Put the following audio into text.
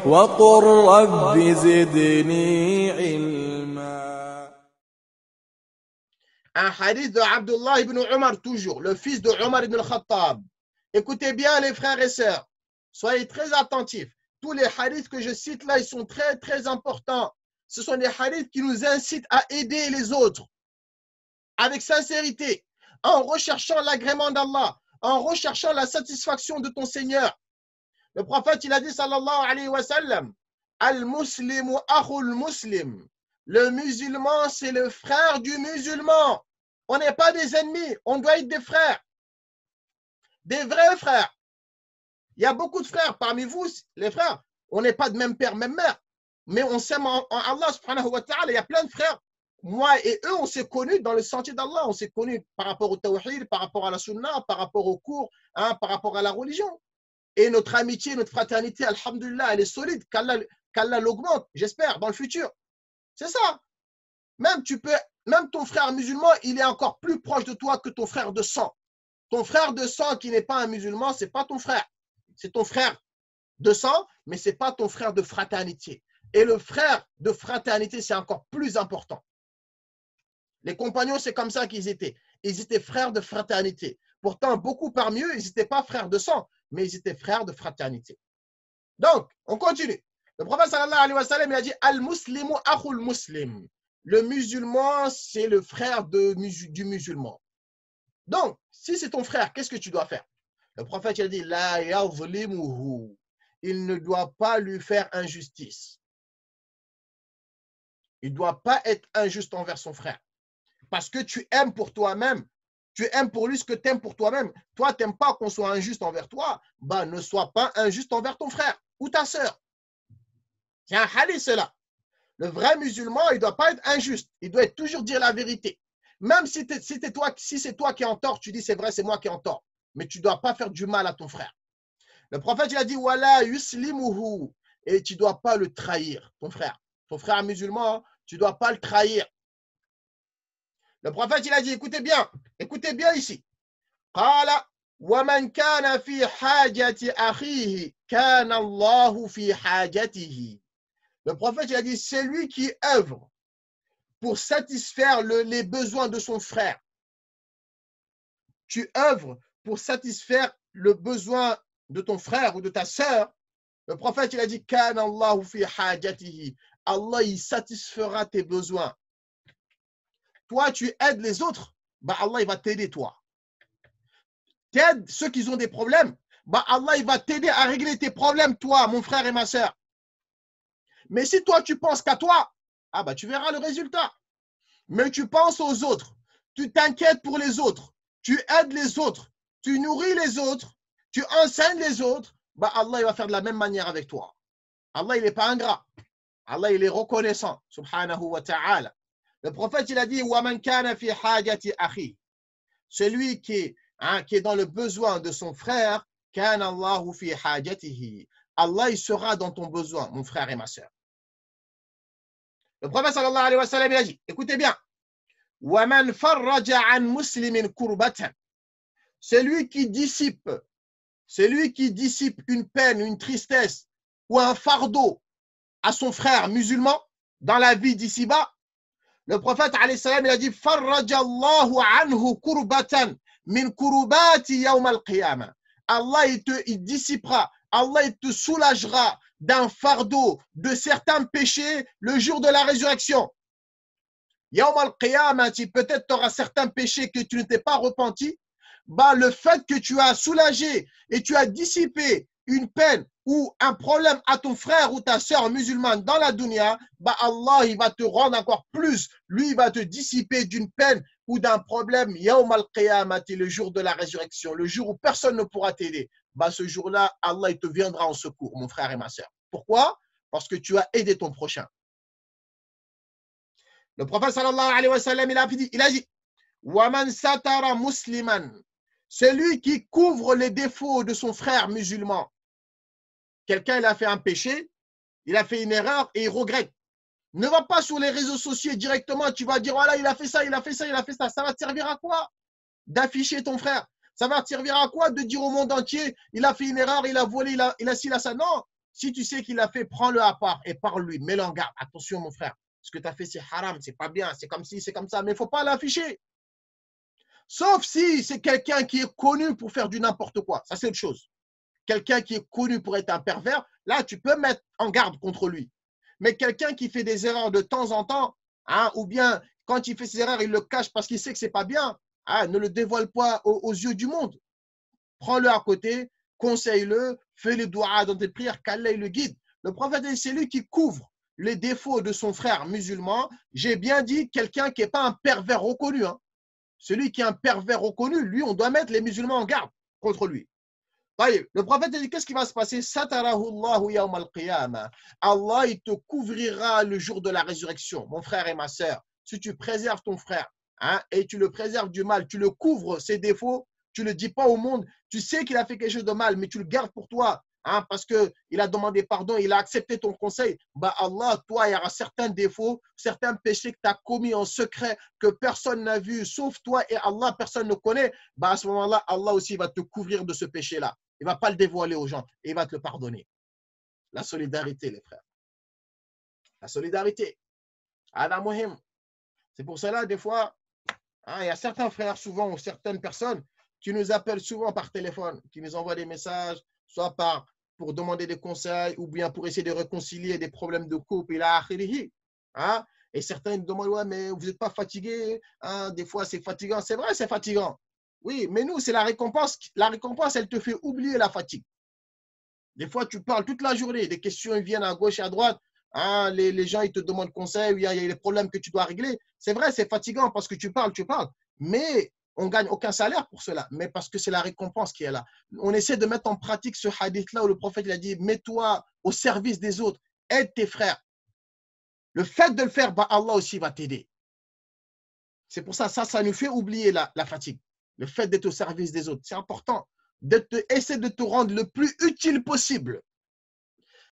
وقل رب زدني علما. Un hadith de Abdullah ibn Omar, toujours, le fils de Omar ibn al-Khattab. Écoutez bien les frères et sœurs, soyez très attentifs. Tous les hadiths que je cite là, ils sont très très importants. Ce sont des hadiths qui nous incitent à aider les autres avec sincérité, en recherchant l'agrément d'Allah, en recherchant la satisfaction de ton Seigneur. Le prophète, il a dit, sallallahu alayhi wa sallam, Al-Muslimu akhul muslim. Le musulman, c'est le frère du musulman. On n'est pas des ennemis, on doit être des frères. Des vrais frères. Il y a beaucoup de frères parmi vous, les frères. On n'est pas de même père, même mère. Mais on s'aime en Allah subhanahu wa ta'ala. Il y a plein de frères. Moi et eux, on s'est connus dans le sentier d'Allah. On s'est connus par rapport au tawhid, par rapport à la sunna, par rapport au cours, par rapport à la religion. Et notre amitié, notre fraternité, alhamdulillah, elle est solide. Qu'Allah l'augmente, j'espère, dans le futur. C'est ça. Même ton frère musulman, il est encore plus proche de toi que ton frère de sang. Ton frère de sang qui n'est pas un musulman, ce n'est pas ton frère. C'est ton frère de sang, mais ce n'est pas ton frère de fraternité. Et le frère de fraternité, c'est encore plus important. Les compagnons, c'est comme ça qu'ils étaient. Ils étaient frères de fraternité. Pourtant, beaucoup parmi eux, ils n'étaient pas frères de sang, mais ils étaient frères de fraternité. Donc, on continue. Le prophète sallallahu alayhi wa sallam, il a dit Al-Muslimu akhul muslim. Le musulman, c'est le frère du musulman. Donc, si c'est ton frère, qu'est-ce que tu dois faire? Le prophète il a dit La yazlimuhu. Il ne doit pas lui faire injustice. Il ne doit pas être injuste envers son frère. Parce que tu aimes pour toi-même. Tu aimes pour lui ce que tu aimes pour toi-même. Toi, tu n'aimes pas qu'on soit injuste envers toi. Ben, ne sois pas injuste envers ton frère ou ta sœur. C'est un hadith, cela. Le vrai musulman, il ne doit pas être injuste. Il doit toujours dire la vérité. Même si c'est toi qui es en tort, tu dis c'est vrai, c'est moi qui ai en tort. Mais tu ne dois pas faire du mal à ton frère. Le prophète, il a dit Wala yuslimuhu. Et tu ne dois pas le trahir, ton frère. Ton frère musulman, tu ne dois pas le trahir. Le prophète, il a dit écoutez bien ici. Qala wa man kana fi hajati akhihi kana Allahu fi hajatihi. Le prophète, il a dit, c'est lui qui œuvre pour satisfaire les besoins de son frère. Tu œuvres pour satisfaire le besoin de ton frère ou de ta sœur. Le prophète, il a dit, Kana Allahu fi hajatihi. Allah, il satisfera tes besoins. Toi, tu aides les autres, bah Allah, il va t'aider toi. Tu aides ceux qui ont des problèmes, bah Allah, il va t'aider à régler tes problèmes, toi, mon frère et ma sœur. Mais si toi, tu penses qu'à toi, ah bah tu verras le résultat. Mais tu penses aux autres, tu t'inquiètes pour les autres, tu aides les autres, tu nourris les autres, tu enseignes les autres, bah Allah il va faire de la même manière avec toi. Allah il n'est pas ingrat. Allah il est reconnaissant, subhanahu wa ta'ala. Le prophète il a dit وَمَنْ كَانَ فِي حَاجَةِ أَخِيهِ. Celui qui est dans le besoin de son frère, كَانَ اللَّهُ فِي حَاجَتِهِ. Allah il sera dans ton besoin, mon frère et ma sœur. Le prophète sallallahu alayhi wa sallam il a dit, écoutez bien, وَمَنْ فَرَّجَ عَنْ مُسْلِمٍ كُرْبَةً. Celui qui dissipe une peine, une tristesse ou un fardeau à son frère musulman dans la vie d'ici-bas, le prophète alayhi salam il a dit فَرَّجَ اللَّهُ عَنْهُ كُرْبَةً مِنْ كُرُبَاتِ يَوْمَ الْقِيَامَةِ. Allah il dissipera, Allah il te soulagera d'un fardeau de certains péchés le jour de la résurrection. Yawm al-Qiyamah, peut-être tu auras certains péchés que tu ne t'es pas repenti. Bah, le fait que tu as soulagé et tu as dissipé une peine ou un problème à ton frère ou ta sœur musulmane dans la dunya, bah Allah il va te rendre encore plus. Lui il va te dissiper d'une peine ou d'un problème. Yawm al-Qiyamah, le jour de la résurrection, le jour où personne ne pourra t'aider. Bah, ce jour-là, Allah il te viendra en secours, mon frère et ma sœur. Pourquoi? Parce que tu as aidé ton prochain. Le prophète sallallahu alayhi wa sallam, il a dit وَمَنْ سَتَرَ مُسْلِمًا. Celui qui couvre les défauts de son frère musulman. Quelqu'un, il a fait un péché, il a fait une erreur et il regrette. Ne va pas sur les réseaux sociaux directement, tu vas dire, voilà, il a fait ça, il a fait ça, il a fait ça. Ça va te servir à quoi d'afficher ton frère? Ça va te servir à quoi de dire au monde entier, il a fait une erreur, il a volé, il a ci, il a ça? Non, Si tu sais qu'il a fait, prends-le à part et parle-lui, mets-le en garde. Attention, mon frère, ce que tu as fait, c'est haram, c'est pas bien, c'est comme ci, c'est comme ça, mais il ne faut pas l'afficher. Sauf si c'est quelqu'un qui est connu pour faire du n'importe quoi. Ça, c'est autre chose. Quelqu'un qui est connu pour être un pervers, là, tu peux mettre en garde contre lui. Mais quelqu'un qui fait des erreurs de temps en temps, hein, ou bien quand il fait ses erreurs, il le cache parce qu'il sait que ce n'est pas bien, hein, ne le dévoile pas aux yeux du monde. Prends-le à côté, conseille-le, fais les doigts dans tes prières, qu'Allah le guide. Le prophète, c'est lui qui couvre les défauts de son frère musulman. J'ai bien dit quelqu'un qui n'est pas un pervers reconnu. Hein. Celui qui est un pervers reconnu, lui, on doit mettre les musulmans en garde contre lui. Le prophète a dit, qu'est-ce qui va se passer? Allah, il te couvrira le jour de la résurrection, mon frère et ma sœur. Si tu préserves ton frère, hein, et tu le préserves du mal, tu le couvres ses défauts, tu ne le dis pas au monde, tu sais qu'il a fait quelque chose de mal, mais tu le gardes pour toi, hein, parce qu'il a demandé pardon, il a accepté ton conseil. Bah Allah, toi, il y aura certains défauts, certains péchés que tu as commis en secret, que personne n'a vu, sauf toi et Allah, personne ne connaît. Bah à ce moment-là, Allah aussi va te couvrir de ce péché-là. Il ne va pas le dévoiler aux gens et il va te le pardonner. La solidarité, les frères. La solidarité. C'est pour cela, des fois, hein, il y a certains frères, souvent, ou certaines personnes qui nous appellent souvent par téléphone, qui nous envoient des messages, soit pour demander des conseils, ou bien pour essayer de réconcilier des problèmes de couple. Hein? Et certains nous demandent, ouais, mais vous n'êtes pas fatigué, hein? Des fois, c'est fatigant. C'est vrai, c'est fatigant. Oui, mais nous, c'est la récompense. La récompense, elle te fait oublier la fatigue. Des fois, tu parles toute la journée, des questions ils viennent à gauche et à droite. Hein, les gens, ils te demandent conseil, il y a des problèmes que tu dois régler. C'est vrai, c'est fatigant parce que tu parles. Mais on ne gagne aucun salaire pour cela. Mais parce que c'est la récompense qui est là. On essaie de mettre en pratique ce hadith-là où le prophète il a dit, mets-toi au service des autres, aide tes frères. Le fait de le faire, bah, Allah aussi va t'aider. C'est pour ça, ça nous fait oublier la fatigue. Le fait d'être au service des autres, c'est important. Essayer de te rendre le plus utile possible.